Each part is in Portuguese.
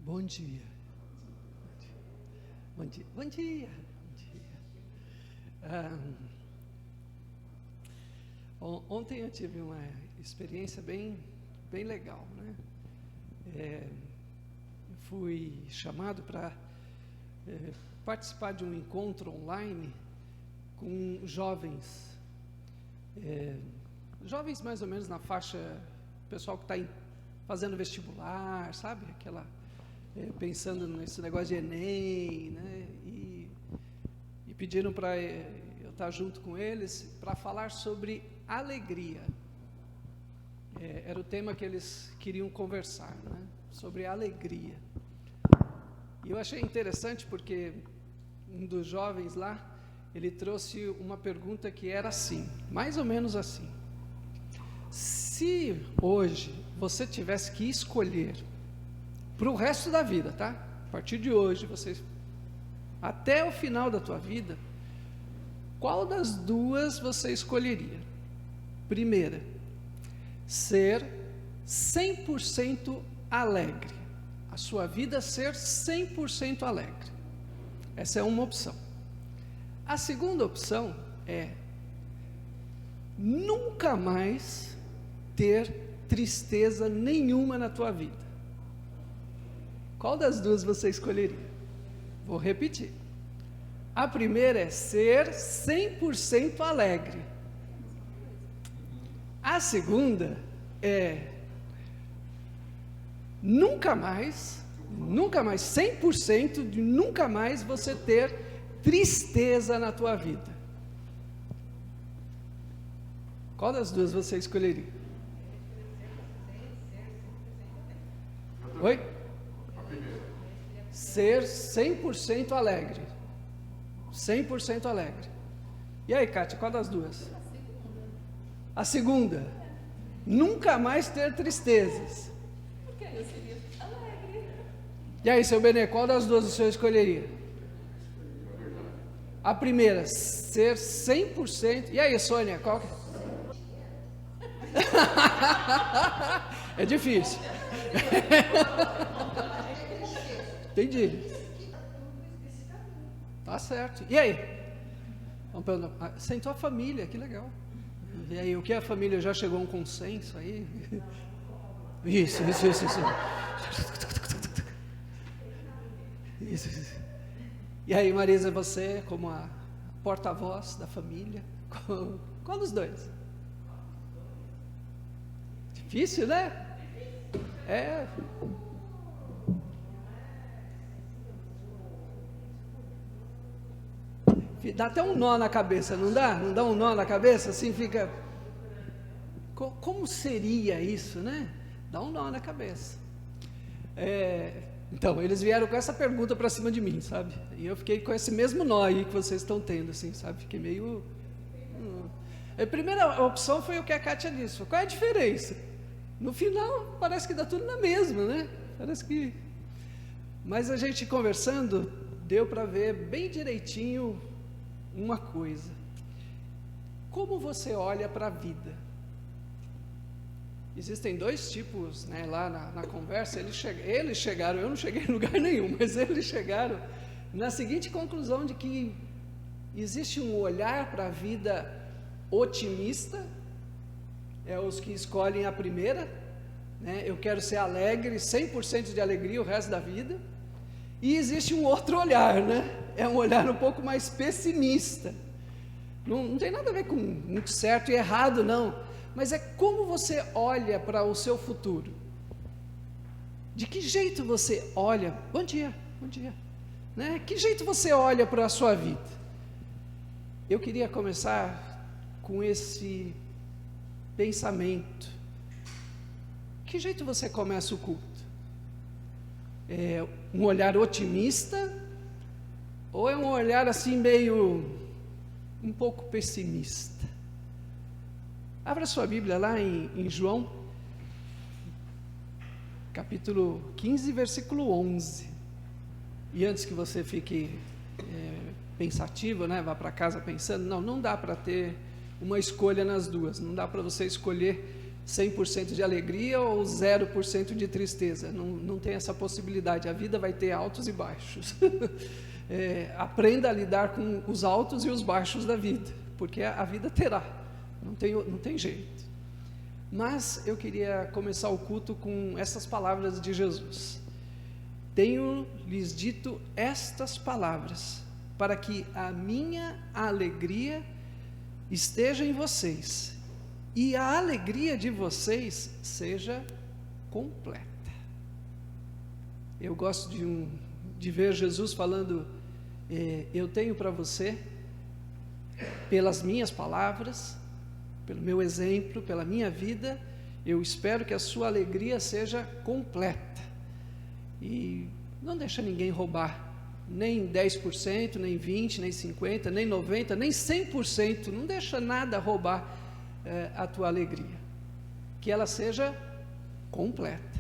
Bom dia. Bom dia. Bom dia. Bom dia. Ontem eu tive uma experiência bem legal, né? Fui chamado para participar de um encontro online com jovens, jovens mais ou menos na faixa, pessoal que está fazendo vestibular, sabe? Pensando nesse negócio de Enem, né? E pediram para eu estar junto com eles para falar sobre alegria. Era o tema que eles queriam conversar, né? Sobre alegria. E eu achei interessante porque um dos jovens lá, ele trouxe uma pergunta que era assim, mais ou menos assim: se hoje você tivesse que escolher para o resto da vida, tá? A partir de hoje, até o final da tua vida, qual das duas você escolheria? Primeira, ser 100% alegre. A sua vida ser 100% alegre. Essa é uma opção. A segunda opção é nunca mais ter tristeza nenhuma na tua vida. Qual das duas você escolheria? Vou repetir. A primeira é ser 100% alegre. A segunda é nunca mais 100% de nunca mais você ter tristeza na tua vida. Qual das duas você escolheria? Oi? Ser 100% alegre. 100% alegre. E aí, Kátia, qual das duas? A segunda. Nunca mais ter tristezas. Porque eu seria alegre. E aí, seu Benê, qual das duas o senhor escolheria? A primeira, ser 100%. E aí, Sônia, qual que é? É difícil. Entendi. Tá certo. E aí? Sentou a família, que legal. E aí, o que a família já chegou a um consenso aí? Isso. E aí, Marisa, você, como a porta-voz da família, qual dos dois? Difícil, né? Dá até um nó na cabeça, não dá? Não dá um nó na cabeça? Assim fica... Como seria isso, né? Dá um nó na cabeça. Então, eles vieram com essa pergunta para cima de mim, sabe? E eu fiquei com esse mesmo nó aí que vocês estão tendo, assim, sabe? Fiquei meio... A primeira opção foi o que a Kátia disse. Qual é a diferença? No final, parece que dá tudo na mesma, né? Parece que... Mas a gente conversando, deu para ver bem direitinho uma coisa: como você olha para a vida. Existem dois tipos, né, lá na conversa, eles chegaram, eu não cheguei em lugar nenhum, mas eles chegaram na seguinte conclusão, de que existe um olhar para a vida otimista, os que escolhem a primeira, né, eu quero ser alegre, 100% de alegria o resto da vida. E existe um outro olhar, né? É um olhar um pouco mais pessimista. Não tem nada a ver com muito certo e errado, não. Mas é como você olha para o seu futuro. De que jeito você olha? Bom dia. Né? Que jeito você olha para a sua vida? Eu queria começar com esse pensamento. Que jeito você começa o culto? É um olhar otimista, ou é um olhar assim meio, um pouco pessimista? Abra sua Bíblia lá em João, capítulo 15, versículo 11. E antes que você fique pensativo, né, vá para casa pensando, não dá para ter uma escolha nas duas, não dá para você escolher 100% de alegria ou 0% de tristeza. Não tem essa possibilidade. A vida vai ter altos e baixos. Aprenda a lidar com os altos e os baixos da vida, porque a vida terá, não tem jeito. Mas eu queria começar o culto com essas palavras de Jesus. Tenho lhes dito estas palavras, para que a minha alegria esteja em vocês, e a alegria de vocês seja completa. Eu gosto de ver Jesus falando, eu tenho para você, pelas minhas palavras, pelo meu exemplo, pela minha vida, eu espero que a sua alegria seja completa. E não deixa ninguém roubar, nem 10%, nem 20%, nem 50%, nem 90%, nem 100%, não deixa nada roubar a tua alegria, que ela seja completa,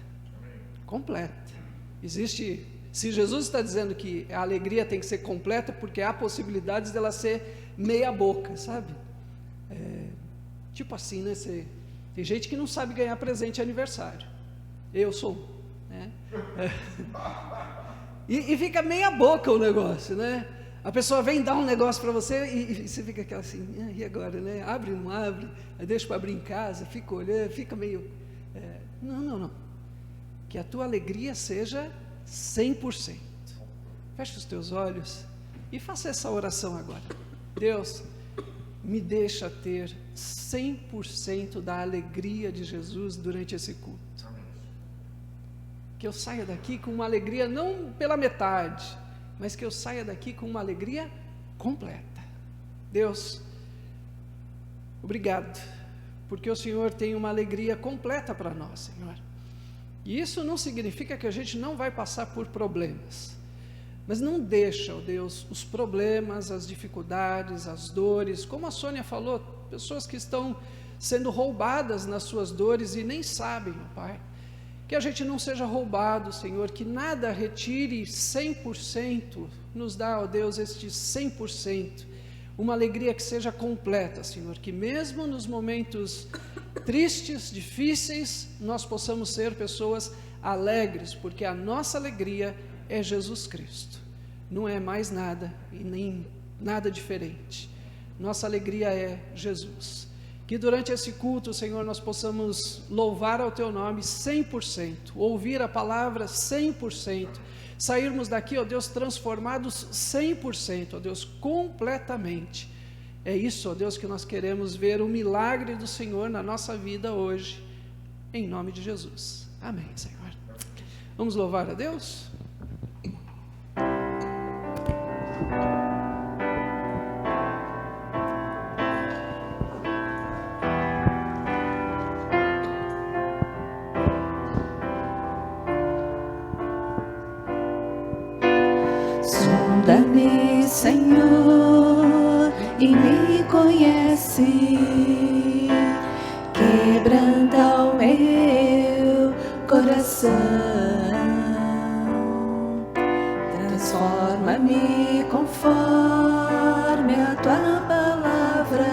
completa. Se Jesus está dizendo que a alegria tem que ser completa, porque há possibilidades dela ser meia boca, sabe? Tipo assim, né? Tem gente que não sabe ganhar presente de aniversário, eu sou, né? E fica meia boca o negócio, né? A pessoa vem dar um negócio para você e você fica aquela assim, e agora, né? Abre ou não abre? Aí deixa para abrir em casa, fica olhando, fica meio... Não. Que a tua alegria seja 100%. Fecha os teus olhos e faça essa oração agora. Deus, me deixa ter 100% da alegria de Jesus durante esse culto. Que eu saia daqui com uma alegria, não pela metade, mas que eu saia daqui com uma alegria completa. Deus, obrigado, porque o Senhor tem uma alegria completa para nós, Senhor. E isso não significa que a gente não vai passar por problemas, mas não deixa, ó Deus, os problemas, as dificuldades, as dores, como a Sônia falou, pessoas que estão sendo roubadas nas suas dores e nem sabem, ó Pai. Que a gente não seja roubado, Senhor, que nada retire 100%, nos dá, ó Deus, este 100%, uma alegria que seja completa, Senhor, que mesmo nos momentos tristes, difíceis, nós possamos ser pessoas alegres, porque a nossa alegria é Jesus Cristo, não é mais nada e nem nada diferente, nossa alegria é Jesus. Que durante esse culto, Senhor, nós possamos louvar ao Teu nome 100%, ouvir a palavra 100%, sairmos daqui, ó Deus, transformados 100%, ó Deus, completamente. É isso, ó Deus, que nós queremos ver o milagre do Senhor na nossa vida hoje, em nome de Jesus. Amém, Senhor. Vamos louvar a Deus? Sonda-me, Senhor, e me conhece, quebranta o meu coração, transforma-me conforme a Tua palavra,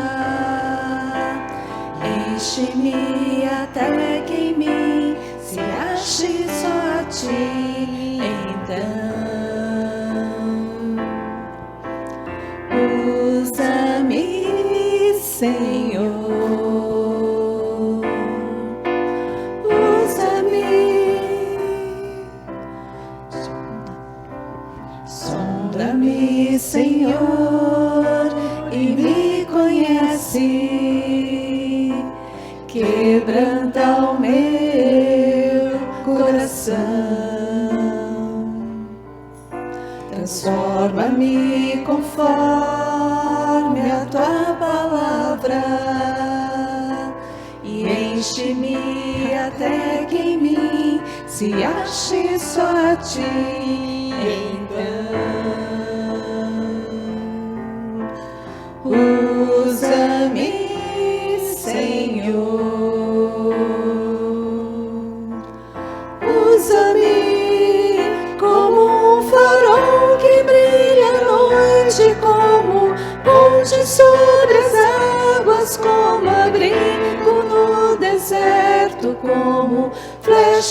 enche-me até que em mim se ache só a Ti, então usa-me, Senhor, usa-me, sonda-me, Senhor, e me conhece, quebranta o meu coração, transforma-me conforme a Tua palavra e enche-me até que em mim se ache só a Ti. Então, usa-me, Senhor, usa-me como um farol que brilha à noite, como ponte sobre as águas, como abrigo no deserto.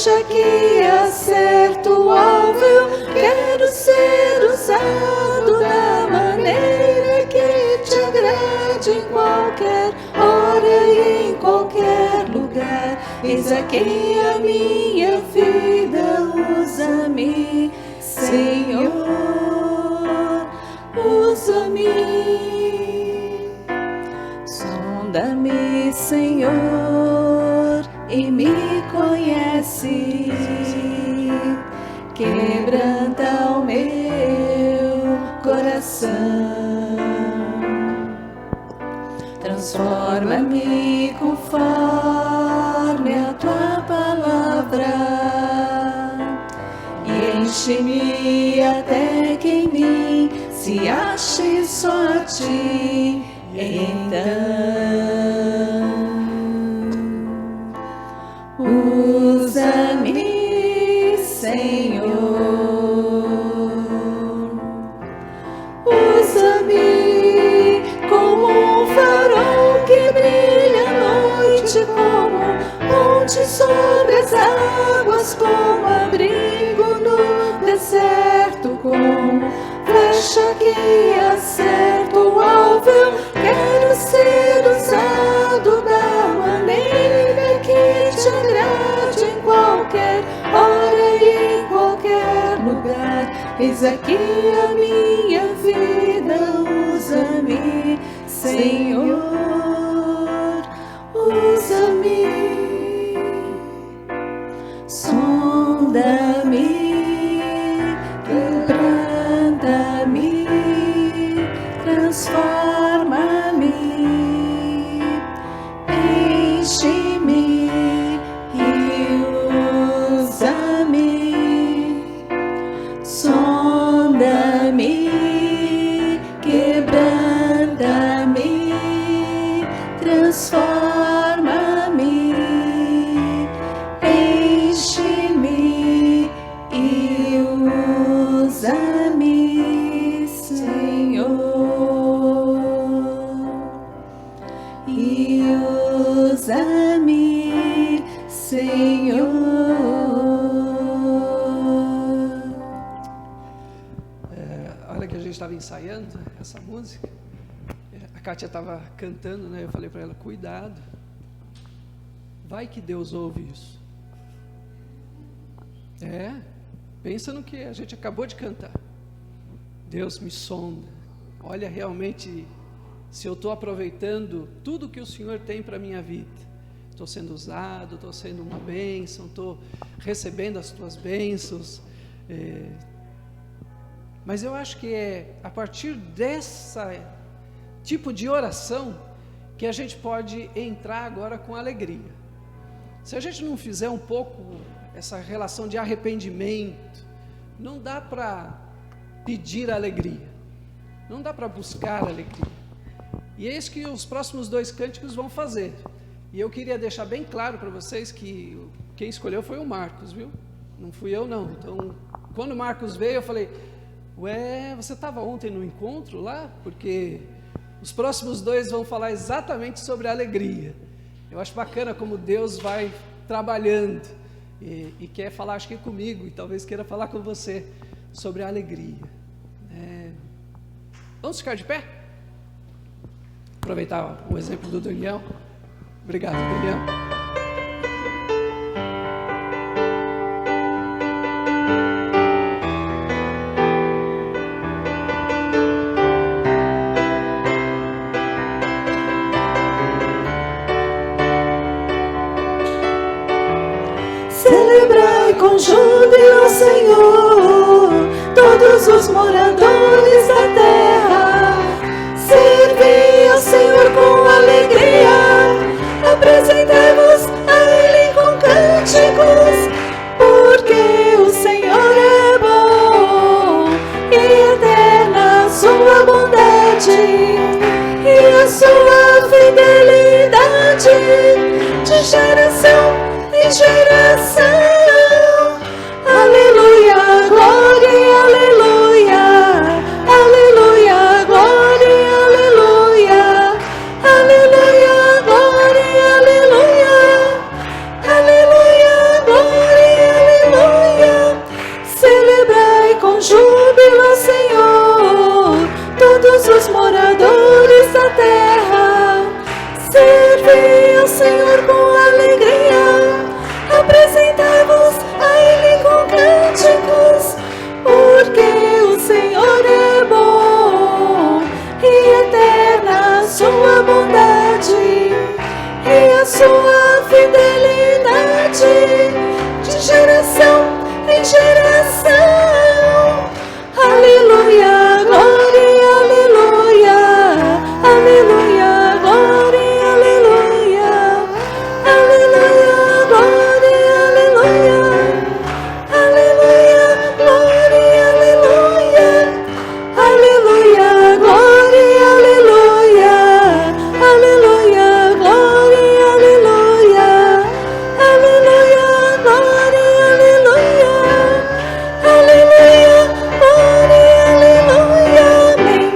flecha que acerta o alvo. Eu quero ser usado da maneira que te agrade, em qualquer hora e em qualquer lugar. Eis aqui a minha vida, usa-me, Senhor, usa-me. Sonda-me, Senhor, e me conhece. Quebranta o meu coração. Transforma-me conforme a tua palavra e enche-me até que em mim se ache só a ti. Então, usa-me, Senhor, usa-me como um farol que brilha à noite, como ponte sobre as águas, como abrigo no deserto, como flecha que acerta o alvo. Eu quero ser usado da maneira que te agrade, em qualquer hora e em qualquer lugar. Eis aqui a minha vida, usa-me, Senhor, usa-me. Sonda-me, quebranta-me, transforma-me, enche-me e usa-me. Sonda-me, quebranta-me, transforma-me, enche-me e usa-me, Senhor, e usa-me, Senhor. A hora que a gente estava ensaiando essa música, a Kátia estava cantando, né? Eu falei para ela, cuidado, vai que Deus ouve isso. Pensa no que a gente acabou de cantar. Deus me sonda, olha realmente se eu estou aproveitando tudo que o Senhor tem para a minha vida. Estou sendo usado, estou sendo uma bênção, estou recebendo as tuas bênçãos. Mas eu acho que é a partir dessa tipo de oração que a gente pode entrar agora com alegria. Se a gente não fizer um pouco essa relação de arrependimento, não dá para pedir alegria, não dá para buscar alegria. E é isso que os próximos 2 cânticos vão fazer. E eu queria deixar bem claro para vocês que quem escolheu foi o Marcos, viu? Não fui eu não. Então, quando o Marcos veio, eu falei, você estava ontem no encontro lá? Porque os próximos 2 vão falar exatamente sobre a alegria. Eu acho bacana como Deus vai trabalhando e quer falar, acho que comigo, e talvez queira falar com você sobre a alegria. Vamos ficar de pé? Aproveitar o exemplo do Daniel. Obrigado, Daniel. Celebrai com júbilo, Senhor, todos os moradores da terra. Servi ao Senhor com alegria, apresentemos a Ele com cânticos, porque o Senhor é bom e eterna a sua bondade e a sua fidelidade de geração em geração. Aleluia, glória, aleluia, aleluia, glória, aleluia, aleluia, glória, aleluia, aleluia, glória, com júbilo, Senhor, todos os moradores da terra. Serve ao Senhor com alegria, apresentai-vos a Ele com cânticos, porque o Senhor é bom e eterna a sua bondade e a sua fidelidade de geração em geração. Aleluia, glória, aleluia, aleluia, glória, aleluia, aleluia, glória, aleluia, aleluia, glória, aleluia, aleluia, glória, aleluia, aleluia, glória, aleluia, aleluia, glória, aleluia, aleluia, glória, aleluia, amém.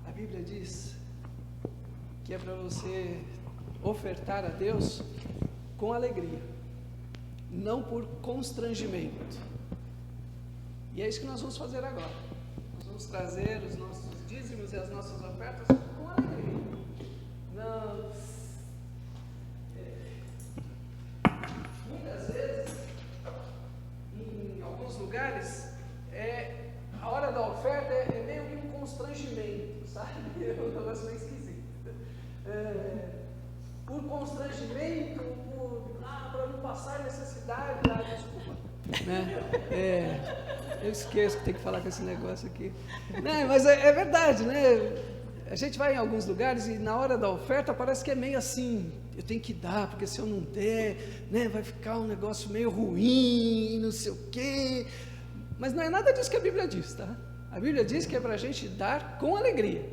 A Bíblia diz que é para você ofertar a Deus com alegria, não por constrangimento. E é isso que nós vamos fazer agora. Nós vamos trazer os nossos dízimos e as nossas ofertas com alegria. Muitas vezes, em alguns lugares, a hora da oferta é meio que um constrangimento, sabe? É um negócio meio esquisito. Por constrangimento, para não passar necessidade, desculpa. Né? Eu esqueço que tem que falar com esse negócio aqui. Não, mas é verdade, né? A gente vai em alguns lugares e na hora da oferta parece que é meio assim, eu tenho que dar, porque se eu não der, né, vai ficar um negócio meio ruim, não sei o quê. Mas não é nada disso que a Bíblia diz, tá? A Bíblia diz que é para a gente dar com alegria.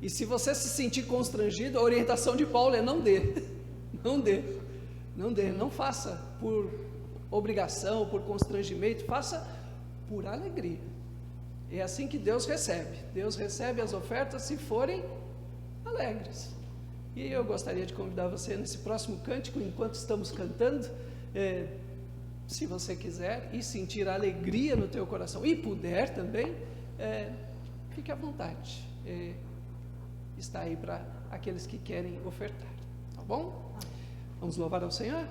E se você se sentir constrangido, a orientação de Paulo é não dê. Não dê. Não dê. Não faça por obrigação, por constrangimento, faça por alegria. É assim que Deus recebe. Deus recebe as ofertas se forem alegres. E eu gostaria de convidar você nesse próximo cântico, enquanto estamos cantando, se você quiser e sentir a alegria no teu coração e puder também, fique à vontade. Está aí para aqueles que querem ofertar, tá bom? Vamos louvar ao Senhor?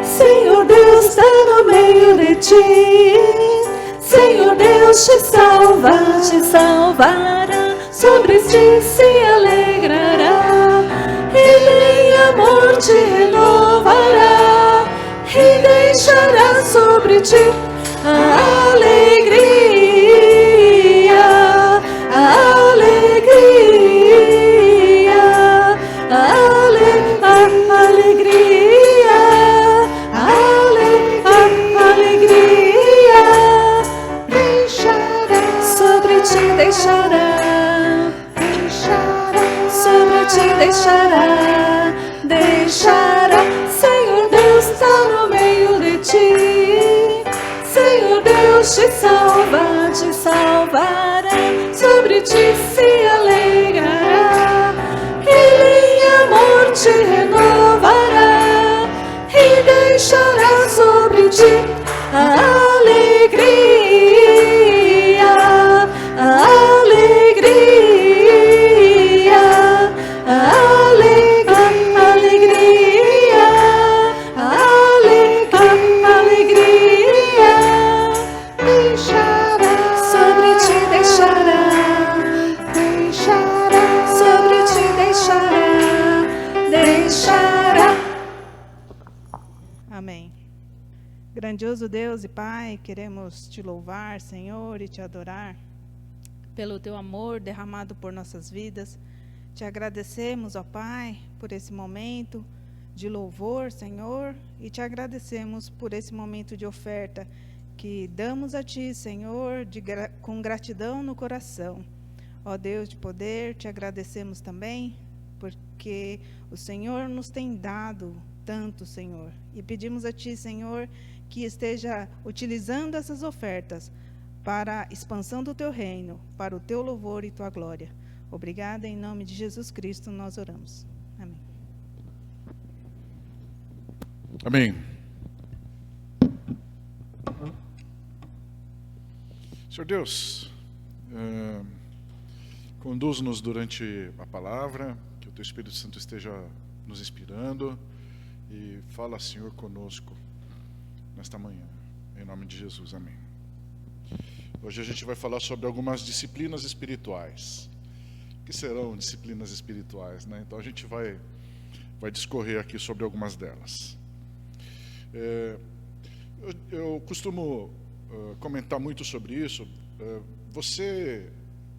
Senhor Deus está no meio de ti, Senhor Deus te salvará, sobre ti se alegrará, Ele em amor te renovará, e deixará sobre ti a alegria, a alegria, a alegria, a alegria, deixará sobre ti, deixará sobre ti, deixará, Senhor Deus está no meio de ti, Senhor Deus te salvará, sobre ti se alegrará, Ele em amor te renovará, e deixará sobre ti a alegria, a alegria, a alegria, a alegria, deixará sobre ti, deixará sobre ti, deixará. Amém. Grandioso Deus e Pai, queremos te louvar, Senhor, e te adorar pelo teu amor derramado por nossas vidas. Te agradecemos, ó Pai, por esse momento de louvor, Senhor, e te agradecemos por esse momento de oferta que damos a Ti, Senhor, com gratidão no coração. Ó Deus de poder, te agradecemos também porque o Senhor nos tem dado tanto, Senhor, e pedimos a Ti, Senhor, que esteja utilizando essas ofertas para a expansão do teu reino, para o teu louvor e tua glória. Obrigada, em nome de Jesus Cristo nós oramos. Amém. Amém. Senhor Deus, conduz-nos durante a palavra, que o Teu Espírito Santo esteja nos inspirando e fala, Senhor, conosco nesta manhã, em nome de Jesus, amém. Hoje a gente vai falar sobre algumas disciplinas espirituais. O que serão disciplinas espirituais, né? Então a gente vai discorrer aqui sobre algumas delas. Eu costumo comentar muito sobre isso. Você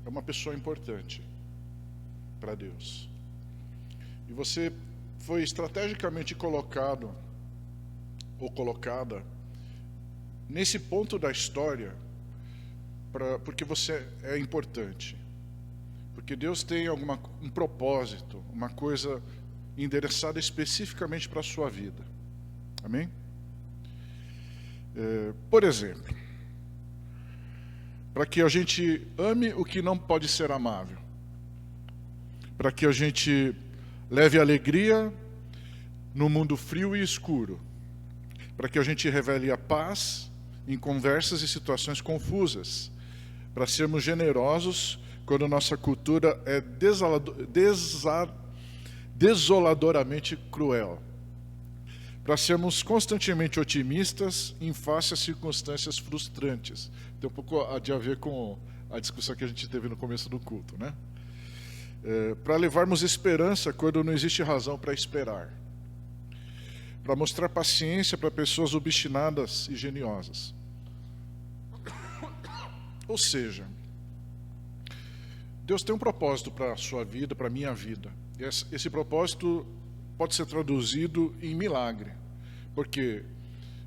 é uma pessoa importante para Deus. E você foi estrategicamente colocado ou colocada nesse ponto da história porque você é importante. Porque Deus tem um propósito, uma coisa endereçada especificamente para a sua vida. Amém? Por exemplo, para que a gente ame o que não pode ser amável, para que a gente leve alegria no mundo frio e escuro, para que a gente revele a paz em conversas e situações confusas, para sermos generosos quando nossa cultura é desoladoramente cruel, para sermos constantemente otimistas em face a circunstâncias frustrantes. Tem um pouco a ver com a discussão que a gente teve no começo do culto, né? Para levarmos esperança quando não existe razão para esperar, para mostrar paciência para pessoas obstinadas e geniosas. Ou seja, Deus tem um propósito para a sua vida, para a minha vida. Esse propósito pode ser traduzido em milagre, porque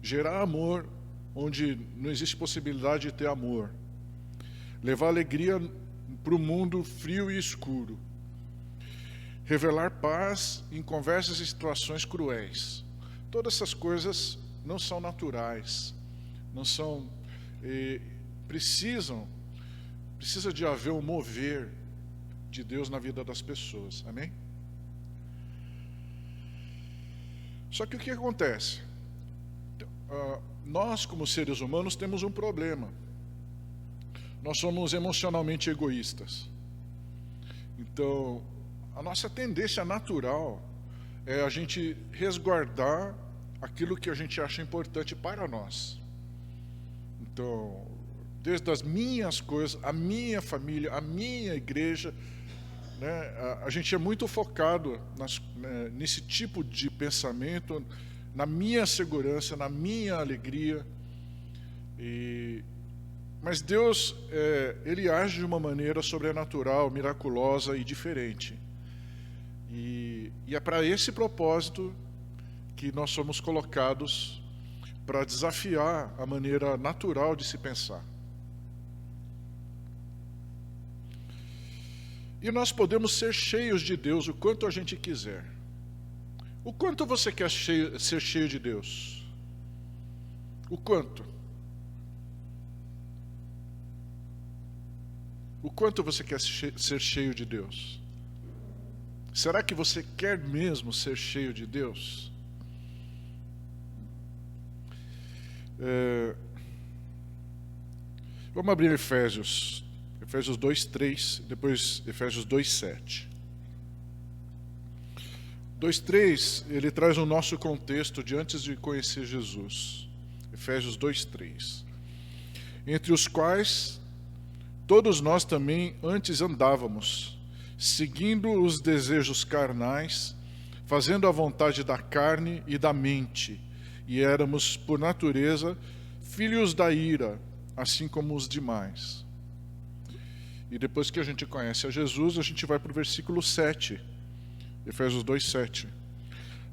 gerar amor onde não existe possibilidade de ter amor, levar alegria para o mundo frio e escuro, revelar paz em conversas e situações cruéis. Todas essas coisas não são naturais, não são, precisa de haver um mover de Deus na vida das pessoas, amém? Só que o que acontece? Nós, como seres humanos, temos um problema. Nós somos emocionalmente egoístas. Então, a nossa tendência natural é a gente resguardar aquilo que a gente acha importante para nós. Então, desde as minhas coisas, a minha família, a minha igreja, né, a gente é muito focado nesse tipo de pensamento, na minha segurança, na minha alegria. Mas Deus, Ele age de uma maneira sobrenatural, miraculosa e diferente. E é para esse propósito que nós somos colocados, para desafiar a maneira natural de se pensar. E nós podemos ser cheios de Deus o quanto a gente quiser. O quanto você quer ser cheio de Deus? O quanto? O quanto você quer ser cheio de Deus? Será que você quer mesmo ser cheio de Deus? Vamos abrir Efésios 2:3, depois Efésios 2:7. 2:3, ele traz o nosso contexto de antes de conhecer Jesus. Efésios 2:3. Entre os quais todos nós também antes andávamos, seguindo os desejos carnais, fazendo a vontade da carne e da mente, e éramos, por natureza, filhos da ira, assim como os demais. E depois que a gente conhece a Jesus, a gente vai para o versículo 7, Efésios 2:7.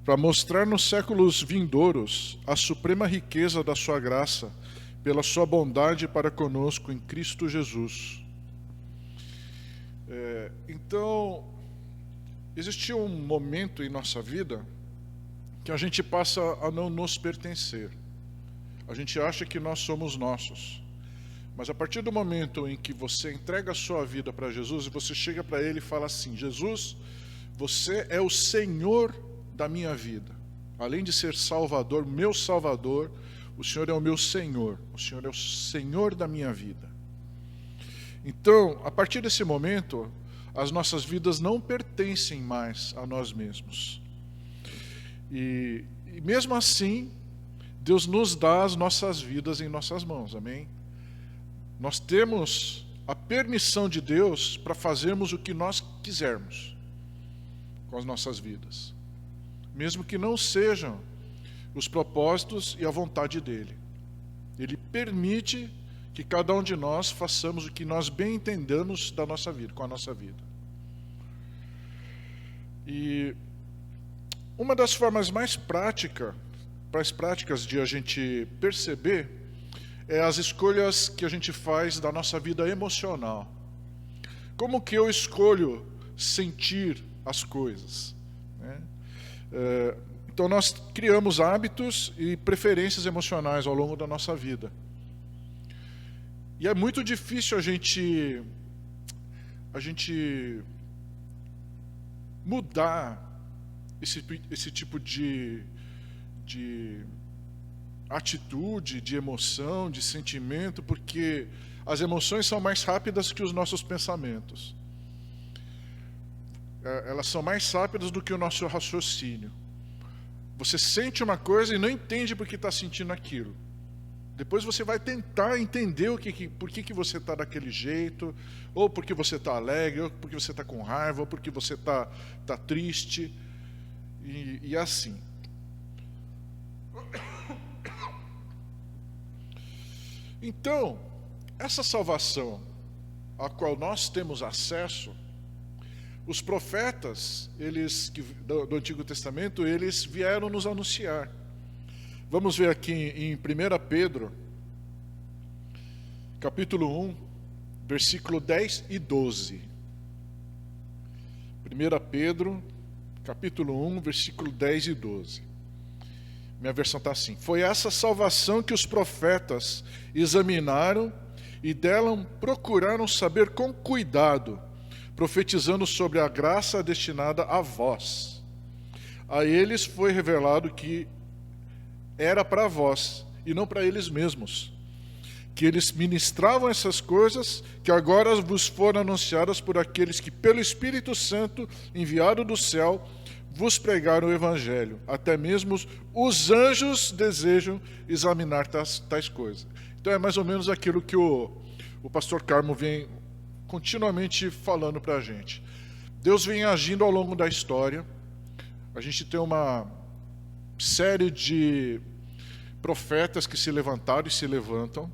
Para mostrar nos séculos vindouros a suprema riqueza da sua graça, pela sua bondade para conosco em Cristo Jesus. Então, existe um momento em nossa vida que a gente passa a não nos pertencer. A gente acha que nós somos nossos. Mas a partir do momento em que você entrega a sua vida para Jesus, e você chega para Ele e fala assim: Jesus, você é o Senhor da minha vida. Além de ser Salvador, meu Salvador, o Senhor é o meu Senhor. O Senhor é o Senhor da minha vida. Então, a partir desse momento, as nossas vidas não pertencem mais a nós mesmos. E mesmo assim, Deus nos dá as nossas vidas em nossas mãos, amém? Nós temos a permissão de Deus para fazermos o que nós quisermos com as nossas vidas, mesmo que não sejam os propósitos e a vontade dEle. Ele permite que cada um de nós façamos o que nós bem entendamos da nossa vida, com a nossa vida. E uma das formas mais práticas de a gente perceber é as escolhas que a gente faz da nossa vida emocional. Como que eu escolho sentir as coisas, né? Então nós criamos hábitos e preferências emocionais ao longo da nossa vida. E é muito difícil a gente mudar esse tipo de atitude, de emoção, de sentimento, porque as emoções são mais rápidas que os nossos pensamentos. Elas são mais rápidas do que o nosso raciocínio. Você sente uma coisa e não entende por que está sentindo aquilo. Depois você vai tentar entender por que você está daquele jeito, ou porque você está alegre, ou porque você está com raiva, ou porque você está triste, e assim. Então, essa salvação a qual nós temos acesso, os profetas, do Antigo Testamento, eles vieram nos anunciar. Vamos ver aqui em 1 Pedro, capítulo 1, versículo 10 e 12. 1 Pedro, capítulo 1, versículo 10 e 12. Minha versão está assim: foi essa salvação que os profetas examinaram e dela procuraram saber com cuidado, profetizando sobre a graça destinada a vós. A eles foi revelado que era para vós e não para eles mesmos, que eles ministravam essas coisas que agora vos foram anunciadas por aqueles que pelo Espírito Santo enviado do céu vos pregaram o Evangelho. Até mesmo os anjos desejam examinar tais coisas. Então é mais ou menos aquilo que o pastor Carmo vem continuamente falando para a gente. Deus vem agindo ao longo da história. A gente tem uma série de profetas que se levantaram e se levantam,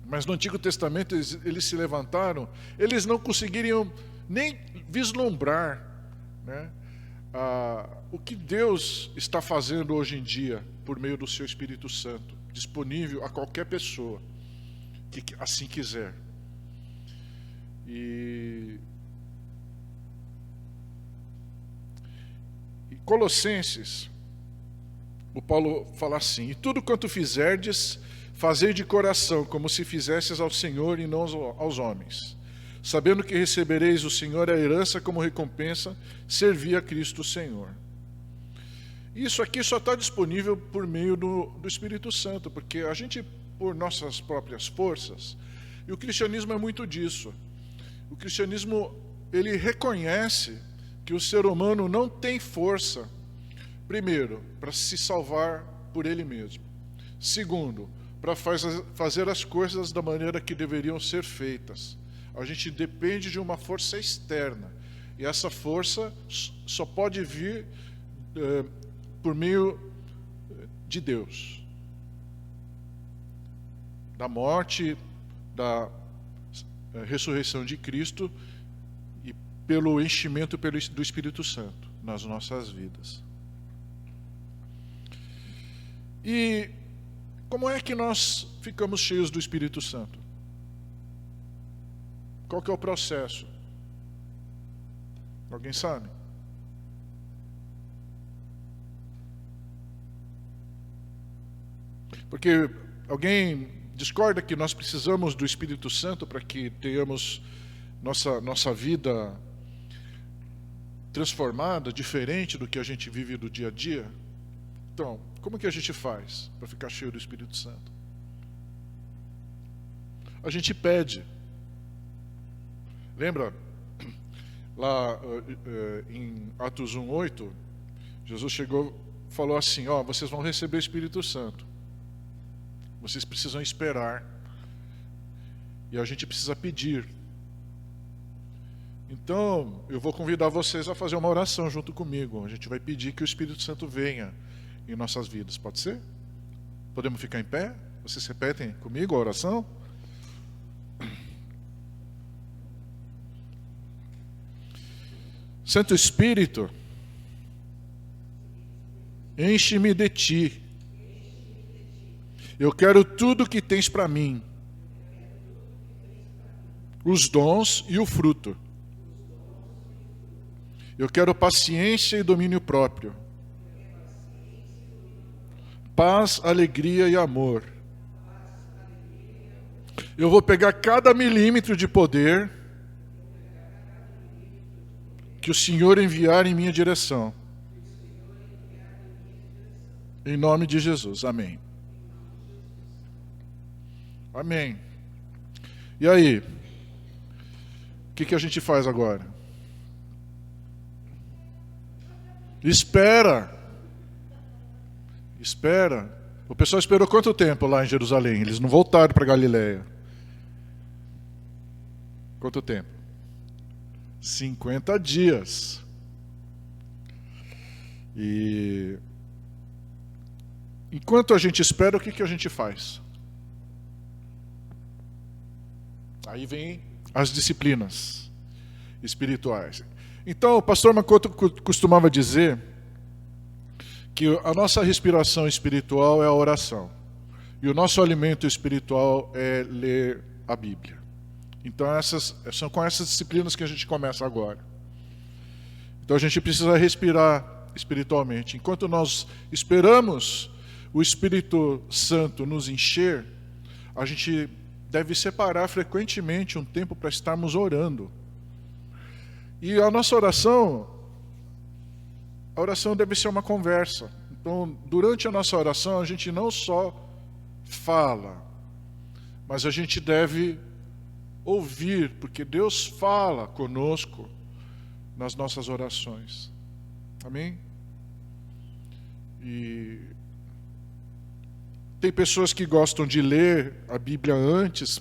mas no Antigo Testamento eles se levantaram, eles não conseguiriam nem vislumbrar, né, o que Deus está fazendo hoje em dia por meio do seu Espírito Santo, disponível a qualquer pessoa que assim quiser. E Colossenses, o Paulo fala assim: e tudo quanto fizerdes, fazei de coração, como se fizesses ao Senhor e não aos homens, sabendo que recebereis o Senhor a herança como recompensa, servir a Cristo o Senhor. Isso aqui só está disponível por meio do Espírito Santo, porque a gente, por nossas próprias forças, e o cristianismo é muito disso. O cristianismo, ele reconhece que o ser humano não tem força, primeiro, para se salvar por ele mesmo. Segundo, para fazer as coisas da maneira que deveriam ser feitas. A gente depende de uma força externa. E essa força só pode vir por meio de Deus. Da morte, da ressurreição de Cristo e pelo enchimento do Espírito Santo nas nossas vidas. E como é que nós ficamos cheios do Espírito Santo? Qual que é o processo? Alguém sabe? Porque alguém discorda que nós precisamos do Espírito Santo para que tenhamos nossa vida transformada, diferente do que a gente vive do dia a dia? Então, como que a gente faz para ficar cheio do Espírito Santo? A gente pede. Lembra? Lá em Atos 1:8, Jesus falou assim, vocês vão receber o Espírito Santo. Vocês precisam esperar. E a gente precisa pedir. Então, eu vou convidar vocês a fazer uma oração junto comigo. A gente vai pedir que o Espírito Santo venha em nossas vidas. Pode ser? Podemos ficar em pé? Vocês repetem comigo a oração? Santo Espírito, enche-me de ti. Eu quero tudo que tens para mim. Os dons e o fruto. Eu quero paciência e domínio próprio. Paz, alegria e amor. Eu vou pegar cada milímetro de poder que o Senhor enviar em minha direção. Em nome de Jesus. Amém. Amém. E aí? O que a gente faz agora? Espera. O pessoal esperou quanto tempo lá em Jerusalém? Eles não voltaram para Galileia. Quanto tempo? 50 dias. E enquanto a gente espera, o que a gente faz? Aí vem as disciplinas espirituais. Então, o pastor Makoto costumava dizer que a nossa respiração espiritual é a oração. E o nosso alimento espiritual é ler a Bíblia. Então, são com essas disciplinas que a gente começa agora. Então, a gente precisa respirar espiritualmente. Enquanto nós esperamos o Espírito Santo nos encher, a gente deve separar frequentemente um tempo para estarmos orando. E a nossa oração deve ser uma conversa. Então, durante a nossa oração, a gente não só fala, mas a gente deve ouvir, porque Deus fala conosco nas nossas orações. Amém? E tem pessoas que gostam de ler a Bíblia antes,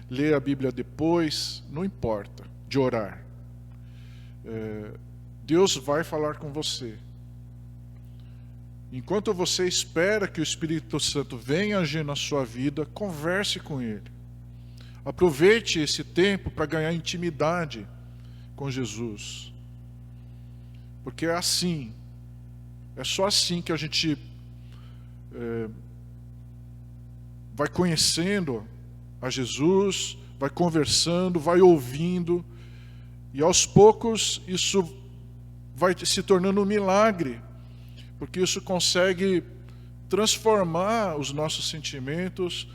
ler a Bíblia depois, não importa, de orar. Deus vai falar com você. Enquanto você espera que o Espírito Santo venha agir na sua vida, converse com Ele. Aproveite esse tempo para ganhar intimidade com Jesus. Porque é só assim que a gente vai conhecendo a Jesus, vai conversando, vai ouvindo, e aos poucos isso vai se tornando um milagre, porque isso consegue transformar os nossos sentimentos.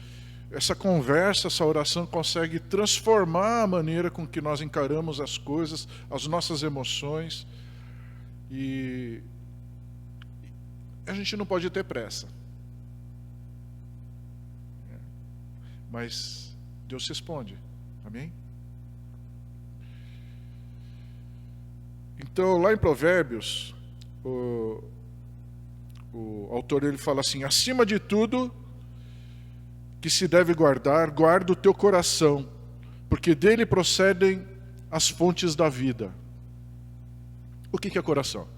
Essa conversa, essa oração consegue transformar a maneira com que nós encaramos as coisas, as nossas emoções, e a gente não pode ter pressa. Mas Deus responde. Amém? Então, lá em Provérbios, o autor ele fala assim: acima de tudo que se deve guardar, guarda o teu coração, porque dele procedem as fontes da vida. O que é coração?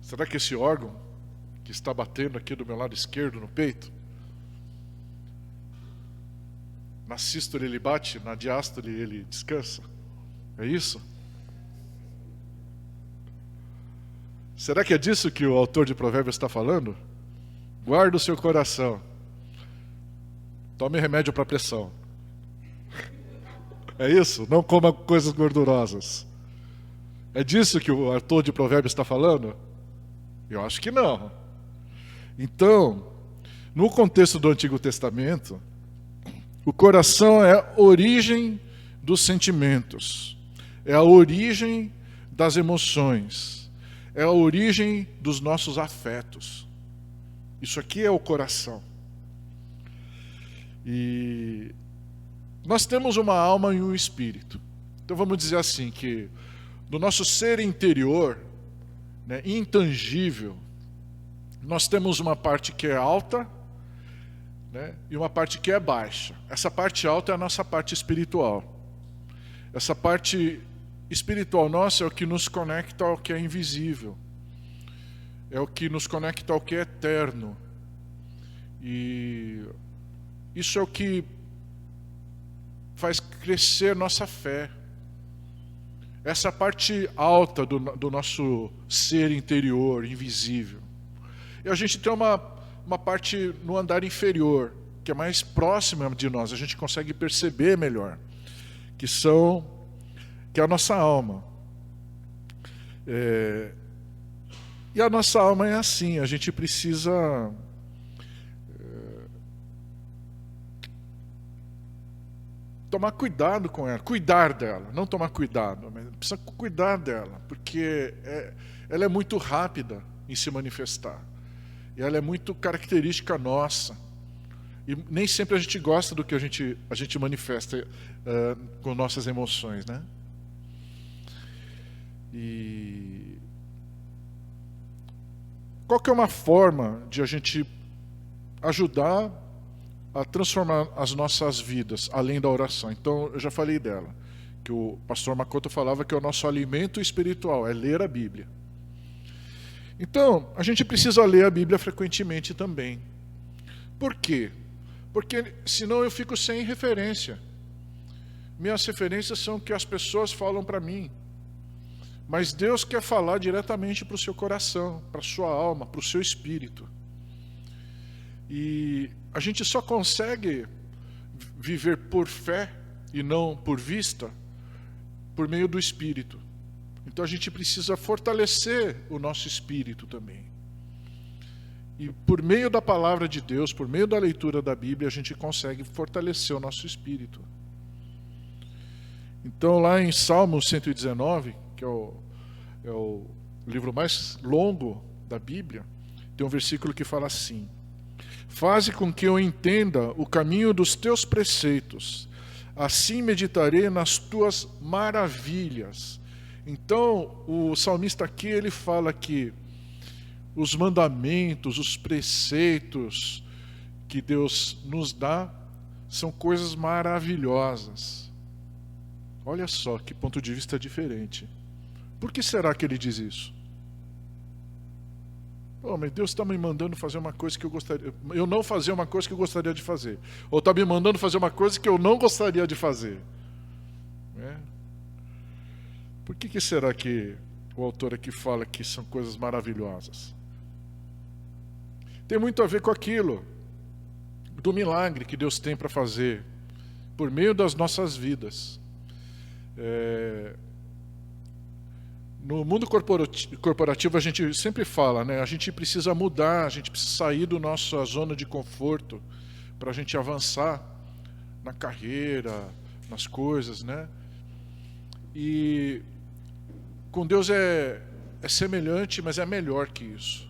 Será que esse órgão que está batendo aqui do meu lado esquerdo no peito, na sístole ele bate, na diástole ele descansa? É isso? Será que é disso que o autor de Provérbios está falando? Guarda o seu coração. Tome remédio para pressão. É isso? Não coma coisas gordurosas. É disso que o autor de Provérbios está falando? Eu acho que não. Então, No contexto do Antigo Testamento, o coração é a origem dos sentimentos, é a origem das emoções, é a origem dos nossos afetos. Isso aqui é o coração. E nós temos uma alma e um espírito. Então vamos dizer assim, que do nosso ser interior, né, intangível, nós temos uma parte que é alta, né, e uma parte que é baixa. Essa parte alta é a nossa parte espiritual. Essa parte espiritual nossa é o que nos conecta ao que é invisível. É o que nos conecta ao que é eterno. E isso é o que faz crescer nossa fé. Essa parte alta do nosso ser interior, invisível. E a gente tem uma parte no andar inferior, que é mais próxima de nós, a gente consegue perceber melhor, que é a nossa alma. E a nossa alma é assim, a gente precisa tomar cuidado com ela, cuidar dela, não tomar cuidado, mas precisa cuidar dela, porque ela é muito rápida em se manifestar, e ela é muito característica nossa, e nem sempre a gente gosta do que a gente manifesta com nossas emoções, né? E qual que é uma forma de a gente ajudar a transformar as nossas vidas, além da oração? Então, eu já falei dela, que o pastor Makoto falava que é o nosso alimento espiritual, é ler a Bíblia. Então, a gente precisa ler a Bíblia frequentemente também. Por quê? Porque senão eu fico sem referência. Minhas referências são o que as pessoas falam para mim. Mas Deus quer falar diretamente para o seu coração, para a sua alma, para o seu espírito. E a gente só consegue viver por fé e não por vista, por meio do espírito. Então a gente precisa fortalecer o nosso espírito também. E por meio da palavra de Deus, por meio da leitura da Bíblia, a gente consegue fortalecer o nosso espírito. Então lá em Salmo 119, que é o livro mais longo da Bíblia, tem um versículo que fala assim: faze com que eu entenda o caminho dos teus preceitos, assim meditarei nas tuas maravilhas. Então, o salmista aqui, ele fala que os mandamentos, os preceitos que Deus nos dá, são coisas maravilhosas. Olha só que ponto de vista diferente. Por que será que ele diz isso? Mas Deus está me mandando fazer uma coisa que eu não fazer uma coisa que eu gostaria de fazer. Ou está me mandando fazer uma coisa que eu não gostaria de fazer. Por que será que o autor aqui fala que são coisas maravilhosas? Tem muito a ver com aquilo, do milagre que Deus tem para fazer, por meio das nossas vidas. No mundo corporativo a gente sempre fala, né? A gente precisa mudar, a gente precisa sair da nossa zona de conforto para a gente avançar na carreira, nas coisas, né? E com Deus é semelhante, mas é melhor que isso.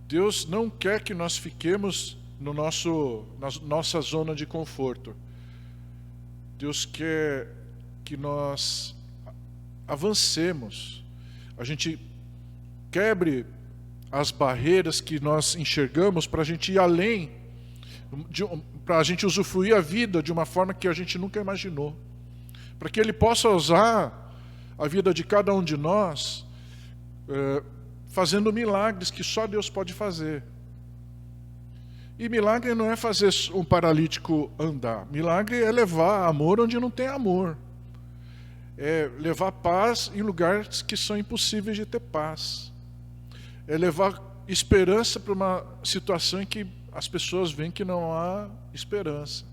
Deus não quer que nós fiquemos na nossa zona de conforto. Deus quer que nós avancemos, a gente quebre as barreiras que nós enxergamos para a gente ir além, para a gente usufruir a vida de uma forma que a gente nunca imaginou, para que Ele possa usar a vida de cada um de nós, fazendo milagres que só Deus pode fazer. E milagre não é fazer um paralítico andar, milagre é levar amor onde não tem amor. É levar paz em lugares que são impossíveis de ter paz. É levar esperança para uma situação em que as pessoas veem que não há esperança.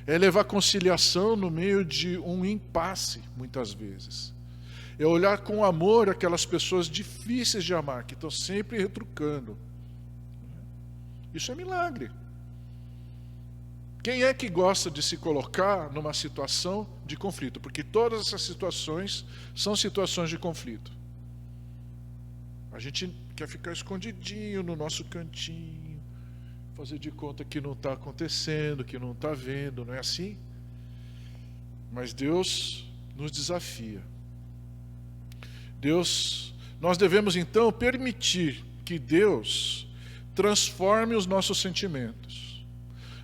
É levar conciliação no meio de um impasse, muitas vezes. É olhar com amor aquelas pessoas difíceis de amar, que estão sempre retrucando. Isso é milagre. Quem é que gosta de se colocar numa situação de conflito? Porque todas essas situações são situações de conflito. A gente quer ficar escondidinho no nosso cantinho, fazer de conta que não está acontecendo, que não está vendo, não é assim? Mas Deus nos desafia. Nós devemos então permitir que Deus transforme os nossos sentimentos.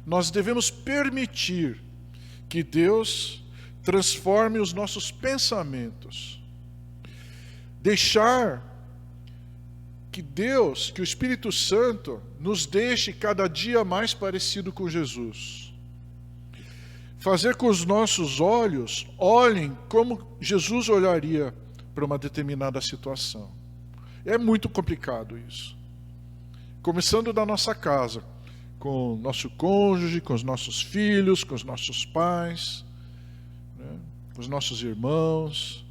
Nós devemos permitir que Deus transforme os nossos pensamentos. Deixar que o Espírito Santo nos deixe cada dia mais parecido com Jesus. Fazer com os nossos olhos olhem como Jesus olharia para uma determinada situação. É muito complicado isso. Começando da nossa casa, com o nosso cônjuge, com os nossos filhos, com os nossos pais, né, com os nossos irmãos.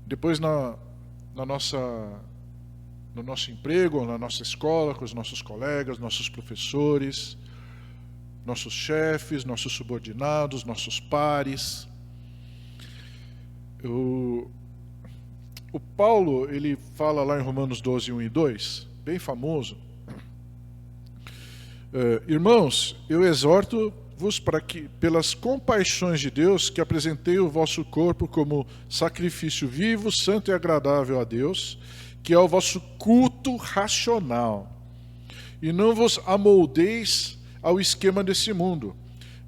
Depois no nosso emprego, na nossa escola, com os nossos colegas, nossos professores, nossos chefes, nossos subordinados, nossos pares. O Paulo, ele fala lá em Romanos 12, 1 e 2, bem famoso. Irmãos, eu exorto-vos para que, pelas compaixões de Deus, que apresentei o vosso corpo como sacrifício vivo, santo e agradável a Deus, que é o vosso culto racional. E não vos amoldeis ao esquema desse mundo,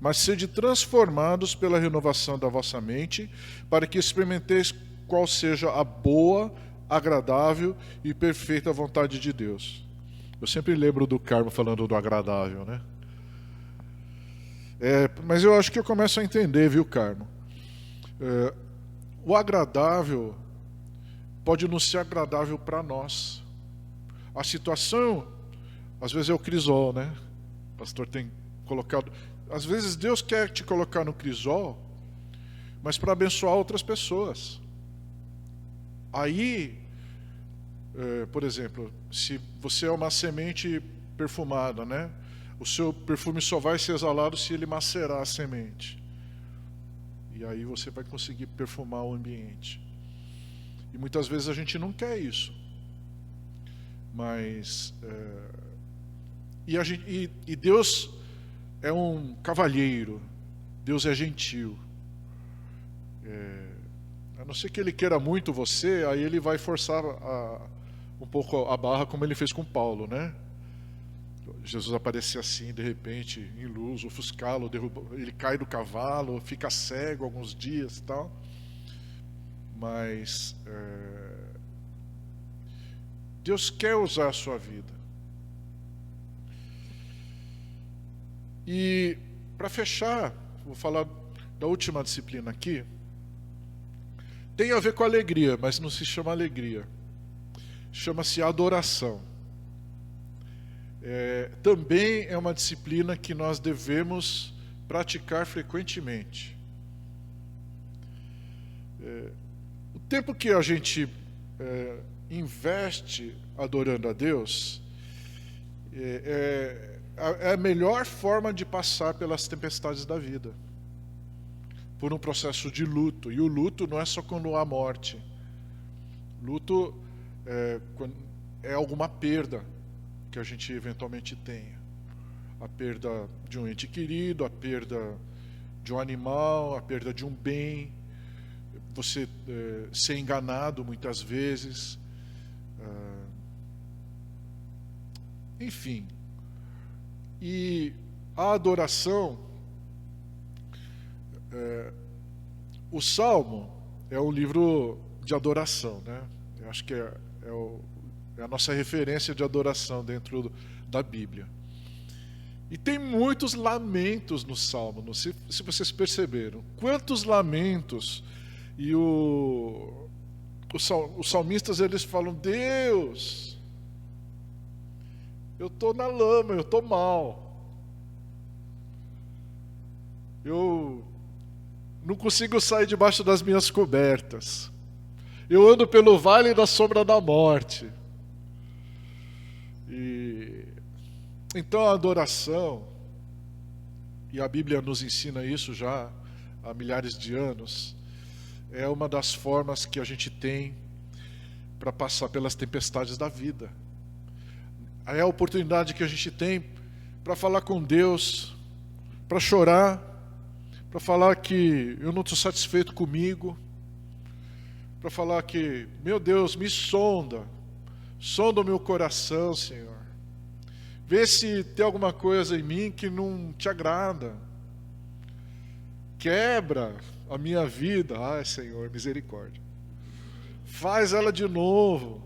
mas sede transformados pela renovação da vossa mente, para que experimenteis qual seja a boa, agradável e perfeita vontade de Deus. Eu sempre lembro do Carmo falando do agradável, né? Mas eu acho que eu começo a entender, viu, Carmo? O agradável pode não ser agradável para nós. A situação, às vezes é o crisol, né? O pastor tem colocado... Às vezes Deus quer te colocar no crisol, mas para abençoar outras pessoas. Aí, por exemplo, se você é uma semente perfumada, né? O seu perfume só vai ser exalado se ele macerar a semente. E aí você vai conseguir perfumar o ambiente. E muitas vezes a gente não quer isso. Mas... E Deus é um cavalheiro. Deus é gentil. A não ser que Ele queira muito você, aí Ele vai forçar um pouco a barra, como Ele fez com Paulo, né? Jesus aparecer assim, de repente, em luz, ofuscá-lo, ele cai do cavalo, fica cego alguns dias e tal. Mas Deus quer usar a sua vida. E para fechar, vou falar da última disciplina aqui. Tem a ver com alegria, mas não se chama alegria. Chama-se adoração. Também é uma disciplina que nós devemos praticar frequentemente. O tempo que a gente investe adorando a Deus é a melhor forma de passar pelas tempestades da vida, por um processo de luto. E o luto não é só quando há morte. Luto é alguma perda que a gente eventualmente tenha. A perda de um ente querido, a perda de um animal, a perda de um bem, você ser enganado muitas vezes, enfim. E a adoração, o Salmo é um livro de adoração, né? Eu acho que é a nossa referência de adoração dentro da Bíblia. E tem muitos lamentos no Salmo, não sei se vocês perceberam. Quantos lamentos! E os salmistas, eles falam: Deus, eu estou na lama, eu estou mal. Eu não consigo sair debaixo das minhas cobertas. Eu ando pelo vale da sombra da morte. E Então a adoração, e a Bíblia nos ensina isso já há milhares de anos, é uma das formas que a gente tem para passar pelas tempestades da vida. É a oportunidade que a gente tem para falar com Deus, para chorar, para falar que eu não estou satisfeito comigo, para falar que, meu Deus, me sonda o meu coração, Senhor. Vê se tem alguma coisa em mim que não te agrada. Quebra a minha vida. Ai, Senhor, misericórdia. Faz ela de novo.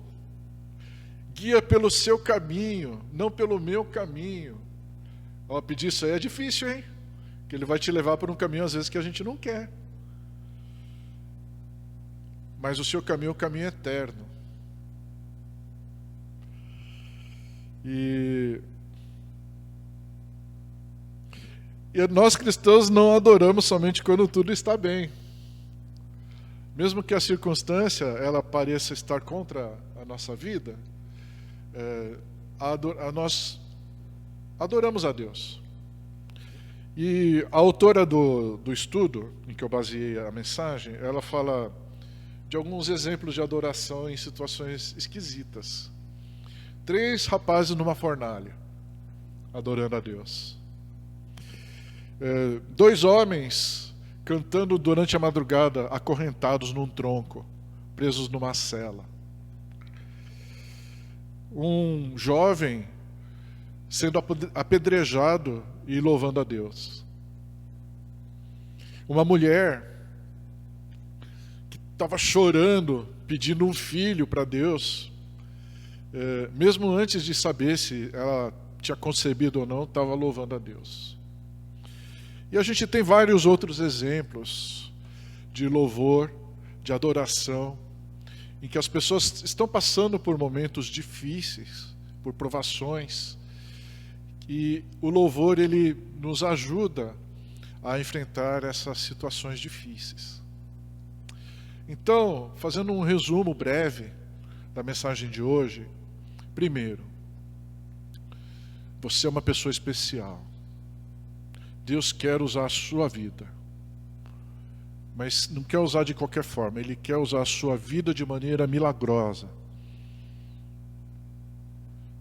Guia pelo seu caminho, não pelo meu caminho. Ó, pedir isso aí é difícil, hein? Que Ele vai te levar por um caminho, às vezes, que a gente não quer. Mas o seu caminho é o caminho eterno. E nós cristãos não adoramos somente quando tudo está bem. Mesmo que a circunstância ela pareça estar contra a nossa vida, nós adoramos a Deus. E a autora do estudo em que eu baseei a mensagem, ela fala de alguns exemplos de adoração em situações esquisitas. 3 rapazes numa fornalha, adorando a Deus. 2 homens cantando durante a madrugada, acorrentados num tronco, presos numa cela. Um jovem sendo apedrejado e louvando a Deus. Uma mulher que estava chorando, pedindo um filho para Deus, mesmo antes de saber se ela tinha concebido ou não, estava louvando a Deus. E a gente tem vários outros exemplos de louvor, de adoração, em que as pessoas estão passando por momentos difíceis, por provações, e o louvor ele nos ajuda a enfrentar essas situações difíceis. Então, fazendo um resumo breve da mensagem de hoje, primeiro, você é uma pessoa especial. Deus quer usar a sua vida, mas não quer usar de qualquer forma, Ele quer usar a sua vida de maneira milagrosa.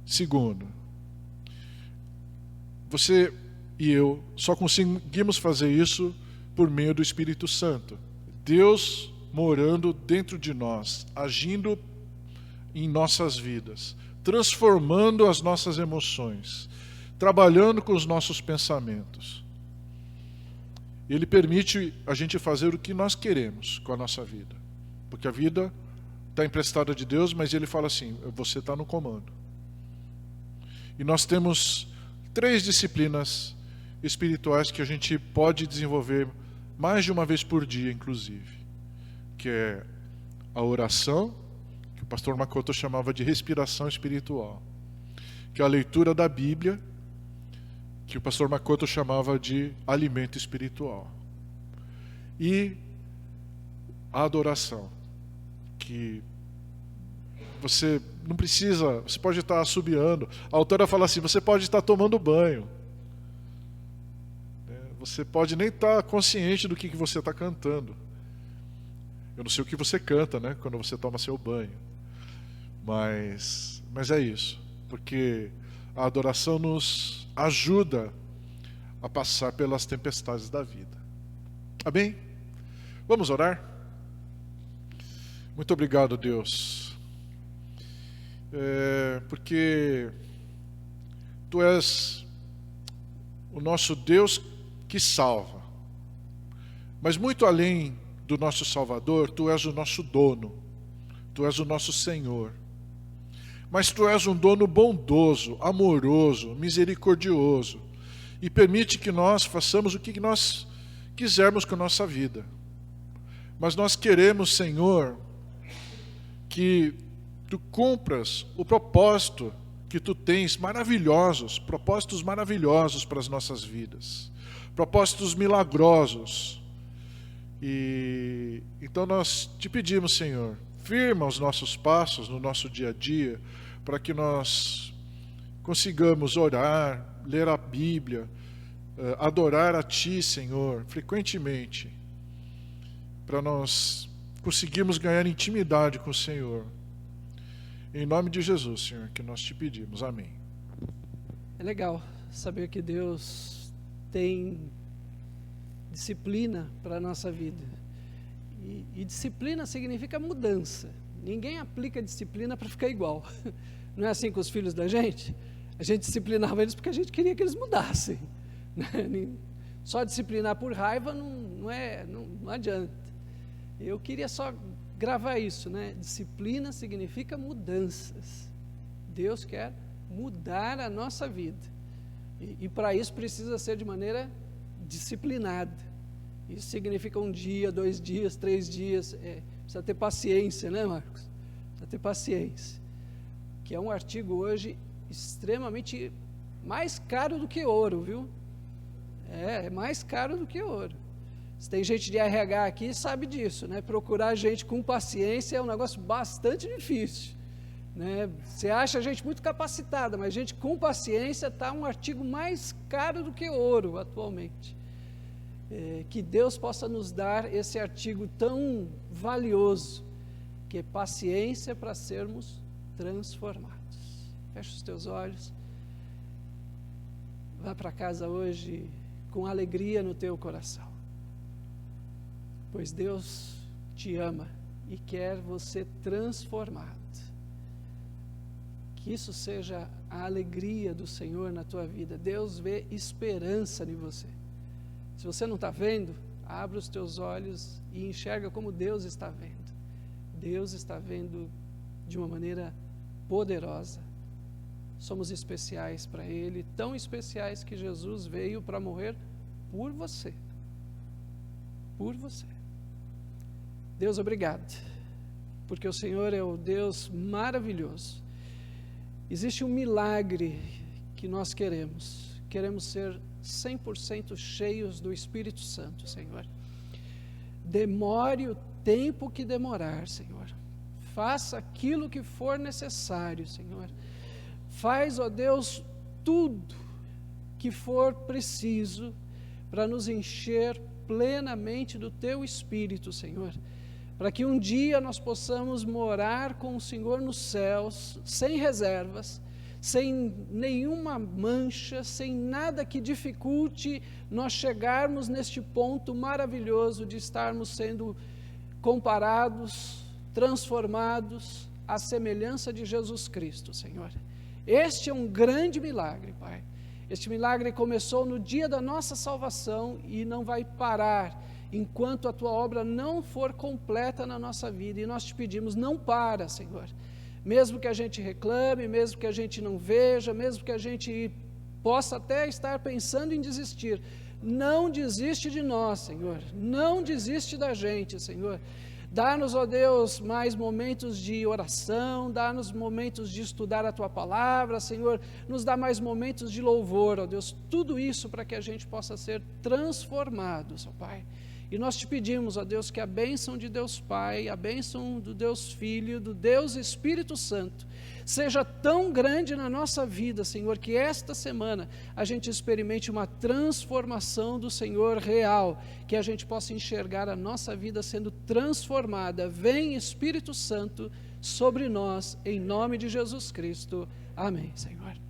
Segundo, você e eu só conseguimos fazer isso por meio do Espírito Santo. Deus morando dentro de nós, agindo em nossas vidas, transformando as nossas emoções, trabalhando com os nossos pensamentos. Ele permite a gente fazer o que nós queremos com a nossa vida. Porque a vida está emprestada de Deus, mas Ele fala assim, você está no comando. E nós temos 3 disciplinas espirituais que a gente pode desenvolver mais de uma vez por dia, inclusive. Que é a oração, que o pastor Makoto chamava de respiração espiritual. Que é a leitura da Bíblia, que o pastor Makoto chamava de alimento espiritual. E a adoração, que você não precisa, você pode estar assobiando. A autora fala assim, você pode estar tomando banho. Você pode nem estar consciente do que você está cantando. Eu não sei o que você canta, né, quando você toma seu banho. Mas é isso, porque a adoração nos ajuda a passar pelas tempestades da vida. Amém? Vamos orar? Muito obrigado, Deus. Porque Tu és o nosso Deus que salva. Mas muito além do nosso Salvador, Tu és o nosso dono. Tu és o nosso Senhor. Mas Tu és um dono bondoso, amoroso, misericordioso, e permite que nós façamos o que nós quisermos com a nossa vida. Mas nós queremos, Senhor, que Tu cumpras o propósito que Tu tens, propósitos maravilhosos para as nossas vidas, propósitos milagrosos. E então nós Te pedimos, Senhor, firma os nossos passos no nosso dia a dia, para que nós consigamos orar, ler a Bíblia, adorar a Ti, Senhor, frequentemente, para nós conseguirmos ganhar intimidade com o Senhor. Em nome de Jesus, Senhor, que nós te pedimos. Amém. É legal saber que Deus tem disciplina para a nossa vida. E disciplina significa mudança. Ninguém aplica disciplina para ficar igual. Não é assim com os filhos da gente? A gente disciplinava eles porque a gente queria que eles mudassem. Só disciplinar por raiva não adianta. Eu queria só gravar isso, né? Disciplina significa mudanças. Deus quer mudar a nossa vida. E para isso precisa ser de maneira disciplinada. Isso significa 1 dia, 2 dias, 3 dias. Precisa ter paciência, né, Marcos? Precisa ter paciência. Que é um artigo hoje extremamente mais caro do que ouro, viu? É mais caro do que ouro. Se tem gente de RH aqui, sabe disso, né? Procurar gente com paciência é um negócio bastante difícil, né? Você acha gente muito capacitada, mas gente com paciência está um artigo mais caro do que ouro atualmente. Que Deus possa nos dar esse artigo tão valioso, que é paciência para sermos transformados. Fecha os teus olhos. Vá para casa hoje com alegria no teu coração, pois Deus te ama e quer você transformado. Que isso seja a alegria do Senhor na tua vida. Deus vê esperança em você. Se você não está vendo, abra os teus olhos e enxerga como Deus está vendo. Deus está vendo de uma maneira poderosa. Somos especiais para Ele, tão especiais que Jesus veio para morrer por você. Por você. Deus, obrigado, porque o Senhor é o Deus maravilhoso. Existe um milagre que nós queremos ser 100% cheios do Espírito Santo, Senhor. Demore o tempo que demorar, Senhor. Faça aquilo que for necessário, Senhor. Faz, ó Deus, tudo que for preciso para nos encher plenamente do Teu Espírito, Senhor. Para que um dia nós possamos morar com o Senhor nos céus, sem reservas, sem nenhuma mancha, sem nada que dificulte nós chegarmos neste ponto maravilhoso de estarmos sendo comparados, transformados à semelhança de Jesus Cristo, Senhor. Este é um grande milagre, Pai. Este milagre começou no dia da nossa salvação e não vai parar enquanto a Tua obra não for completa na nossa vida. E nós te pedimos, não para, Senhor. Mesmo que a gente reclame, mesmo que a gente não veja, mesmo que a gente possa até estar pensando em desistir, não desiste de nós, Senhor. Não desiste da gente, Senhor. Dá-nos, ó Deus, mais momentos de oração, dá-nos momentos de estudar a Tua palavra, Senhor, nos dá mais momentos de louvor, ó Deus, tudo isso para que a gente possa ser transformados, ó Pai. E nós te pedimos, ó Deus, que a bênção de Deus Pai, a bênção do Deus Filho, do Deus Espírito Santo, seja tão grande na nossa vida, Senhor, que esta semana a gente experimente uma transformação do Senhor real, que a gente possa enxergar a nossa vida sendo transformada. Vem, Espírito Santo, sobre nós, em nome de Jesus Cristo. Amém, Senhor.